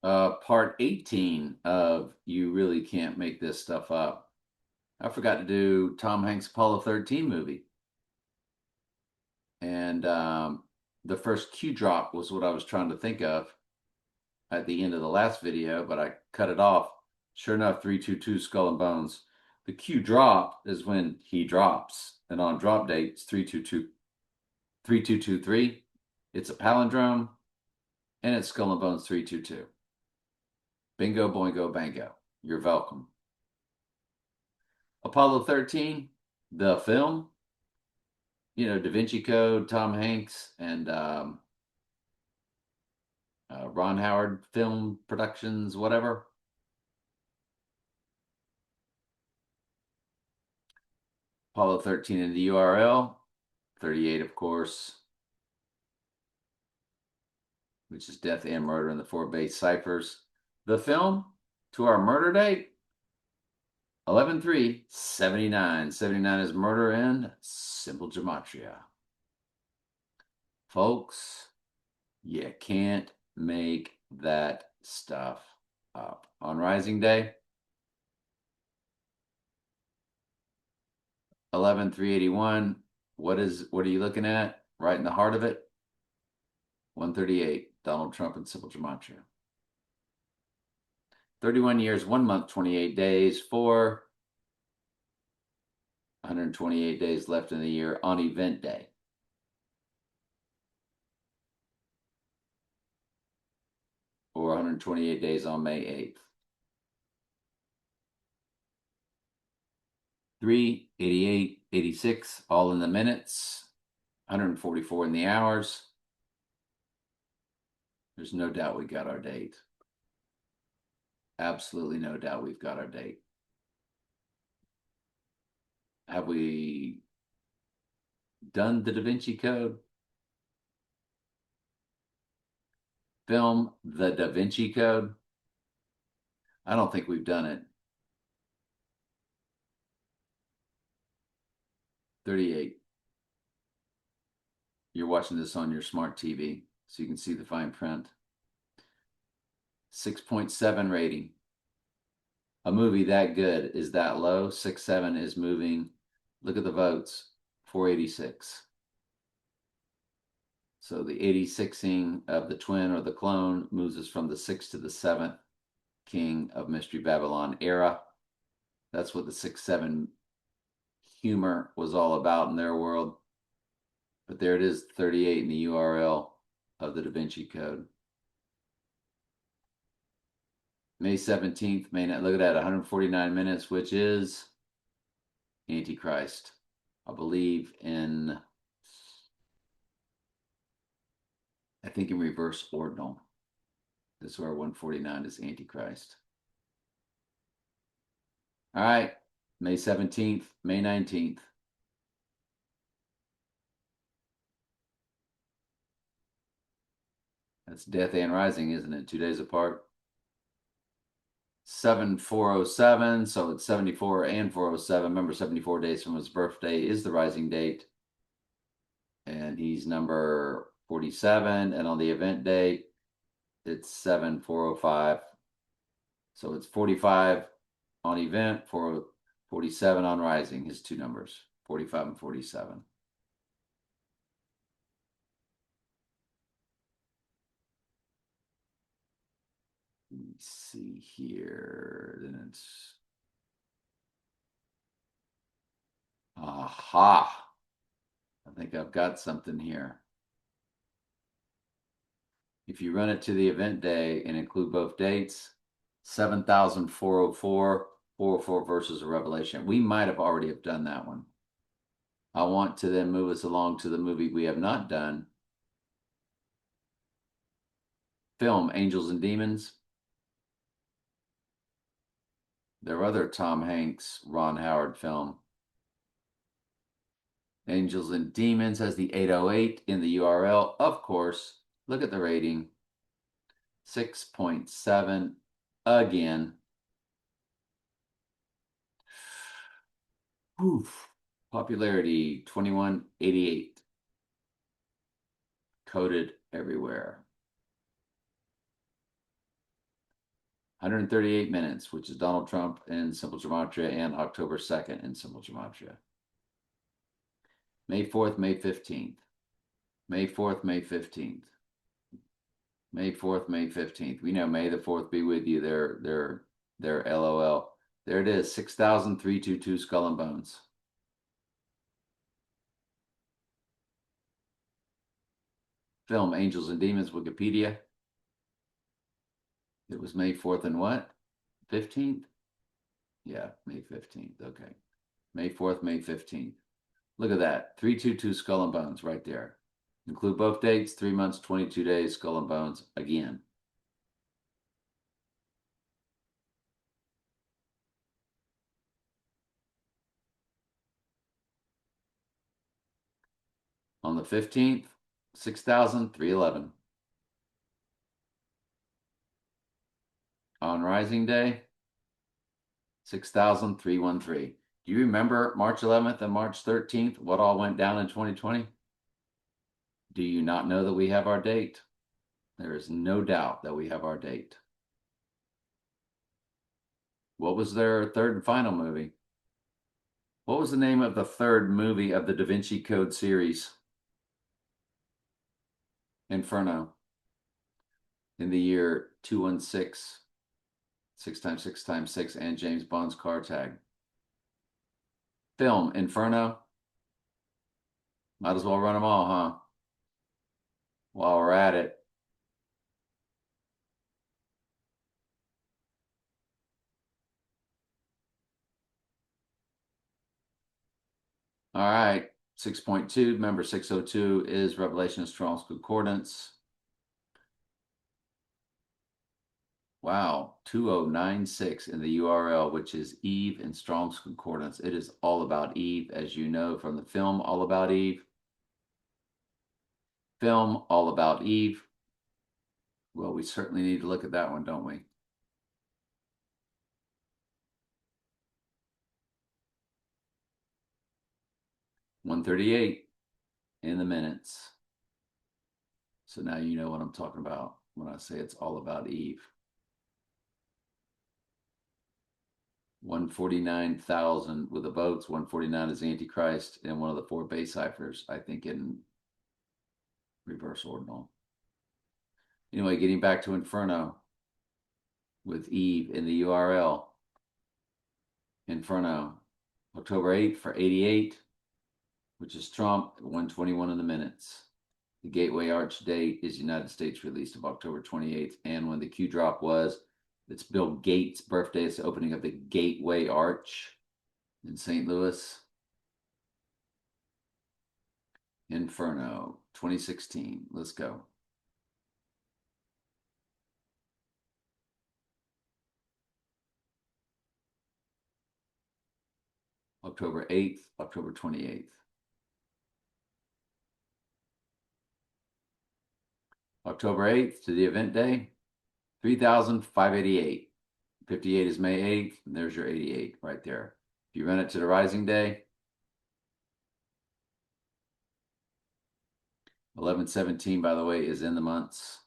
Part 18 of You Really Can't Make This Stuff Up. I forgot to do Tom Hanks' Apollo 13 movie. And the first Q drop was what I was trying to think of at the end of the last video, but I cut it off. Sure enough, 322 Skull and Bones. The Q drop is when he drops. And on drop date, it's 3223. It's a palindrome, and it's Skull and Bones 322. Bingo, boingo, bango. You're welcome. Apollo 13, the film, Da Vinci Code, Tom Hanks, and Ron Howard Film Productions, whatever. Apollo 13 in the URL, 38, of course, which is death and murder in the four base ciphers. The film, to our murder date, 11/3/79. 79 is murder in simple gematria. Folks, you can't make that stuff up. On Rising Day, 11/3/81. What are you looking at? Right in the heart of it? 138. Donald Trump and simple gematria. 31 years, 1 month, 28 days, 128 days left in the year on event day. Or 128 days on May 8th. 3, 88, 86, all in the minutes, 144 in the hours. There's no doubt we got our date. Absolutely no doubt we've got our date. Have we done the Da Vinci Code? Film the Da Vinci Code? I don't think we've done it. 38. You're watching this on your smart TV, so you can see the fine print. 6.7 rating. A movie that good is that low. 6.7 is moving. Look at the votes. 486. So the 86ing of the twin or the clone moves us from the 6th to the 7th king of Mystery Babylon era. That's what the 6-7 humor was all about in their world. But there it is, 38 in the URL of the Da Vinci Code. May 17th, look at that, 149 minutes, which is Antichrist. I believe in, I think in reverse ordinal. This is where 149 is Antichrist. All right, May 17th, May 19th. That's Death and Rising, isn't it? 2 days apart. 7/4/07, so it's 74 and 407. Remember, 74 days from his birthday is the rising date. And he's number 47. And on the event date, it's 7/4/05. So it's 45 on event, 47 on rising, his two numbers, 45 and 47. Let me see here. Then it's aha. I think I've got something here. If you run it to the event day and include both dates, 7,404, 404 versus a revelation. We might have already have done that one. I want to then move us along to the movie we have not done. Film Angels and Demons. Their other Tom Hanks, Ron Howard film. Angels and Demons has the 808 in the URL. Of course, look at the rating. 6.7 again. Oof. Popularity 2188. Coded everywhere. 138 minutes, which is Donald Trump in simple gematria and October 2nd in simple gematria. May 4th, May 15th. May 4th, May 15th. May 4th, May 15th. We know May the 4th be with you. They're LOL. There it is, 6,322 Skull and Bones. Film Angels and Demons, Wikipedia. It was May 4th and what? 15th? Yeah, May 15th. Okay. May 4th, May 15th. Look at that. 322 Skull and Bones right there. Include both dates, 3 months, 22 days, Skull and Bones again. On the 15th, 6,311. On Rising Day, 6,313. Do you remember March 11th and March 13th, what all went down in 2020? Do you not know that we have our date? There is no doubt that we have our date. What was their third and final movie? What was the name of the third movie of the Da Vinci Code series? Inferno. In the year 216, 6 times 6 times 6, and James Bond's car tag. Film Inferno. Might as well run them all, huh? While we're at it. All right, 6.2, remember 602 is Revelation of Strong's Concordance. Wow, 2096 in the URL, which is Eve in Strong's Concordance. It is all about Eve, as you know from the film All About Eve. Film All About Eve. Well, we certainly need to look at that one, don't we? $138 in the minutes. So now you know what I'm talking about when I say it's all about Eve. 149,000 with the votes. 149 is Antichrist and one of the 4 base ciphers, I think, in reverse ordinal. Anyway, getting back to Inferno with Eve in the URL. Inferno, October 8th for 88, which is Trump, 121 in the minutes. The Gateway Arch date is United States release of October 28th. And when the Q drop was, it's Bill Gates' birthday. It's the opening of the Gateway Arch in St. Louis. Inferno, 2016. Let's go. October 8th, October 28th. October 8th to the event day, 3,588. 58 is May 8th, and there's your 88 right there. If you run it to the rising day, 1117, by the way, is in the months,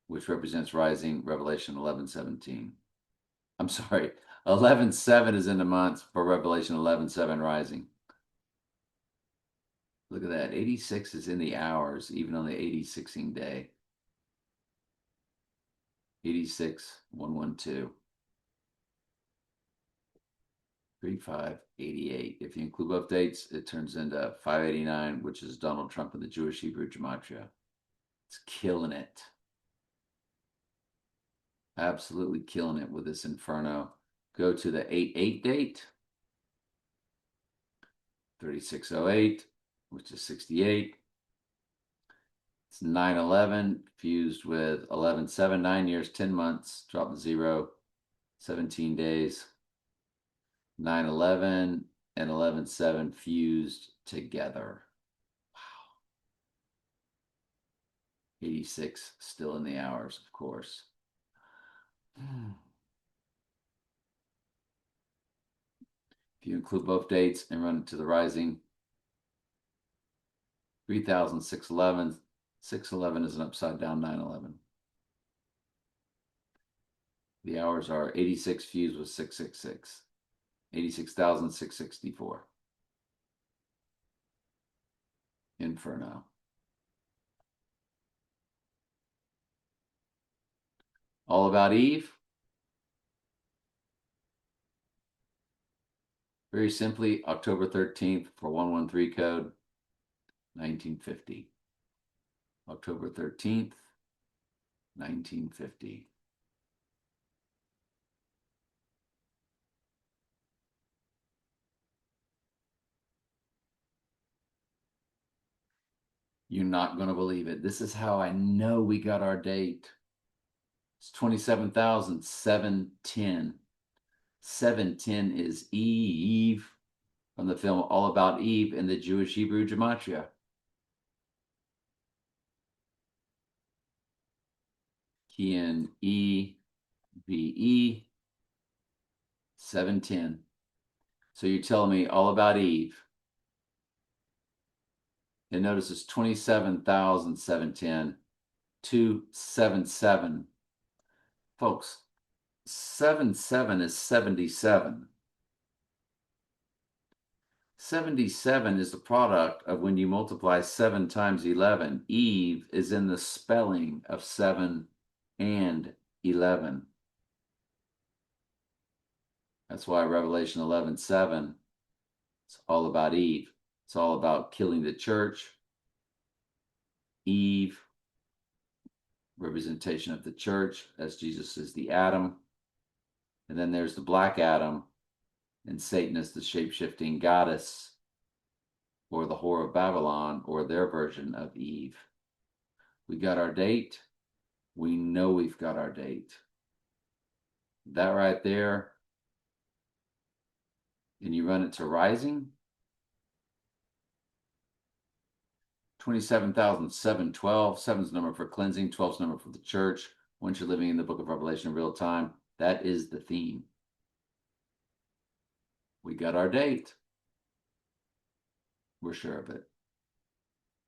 which represents rising, Revelation 1117. I'm sorry, 11:7 is in the months for Revelation 11:7 rising. Look at that, 86 is in the hours, even on the 86ing day. 86, 112. 3588. If you include both dates, it turns into 589, which is Donald Trump and the Jewish Hebrew Gematria. It's killing it. Absolutely killing it with this Inferno. Go to the 88 date. 3608, which is 68. It's 911 fused with 11/7, 9 years, 10 months, drop the 0, 17 days. 9/11 and 11/7 fused together. Wow. 86 still in the hours, of course. If you include both dates and run it to the rising, 3,611. 611 is an upside down 9/11. The hours are 86 fused with 666. 86,664. Inferno. All About Eve. Very simply, October 13th for 113 code, 1950. October 13th, 1950. You're not going to believe it. This is how I know we got our date. It's 27,710. 710 is Eve from the film All About Eve in the Jewish Hebrew Gematria. Key in EVE 710. So you're telling me All About Eve. And notice it's 27,710, 277. Folks, 77 is 77. 77 is the product of when you multiply 7 times 11. Eve is in the spelling of 7 and 11. That's why Revelation 11:7, it's all about Eve. It's all about killing the church. Eve, representation of the church, as Jesus is the Adam. And then there's the black Adam, and Satan is the shape-shifting goddess, or the whore of Babylon, or their version of Eve. We got our date. We know we've got our date. That right there, and you run it to rising, 27,712. 7's number for cleansing, 12's number for the church. Once you're living in the book of Revelation in real time, that is the theme. We got our date. We're sure of it.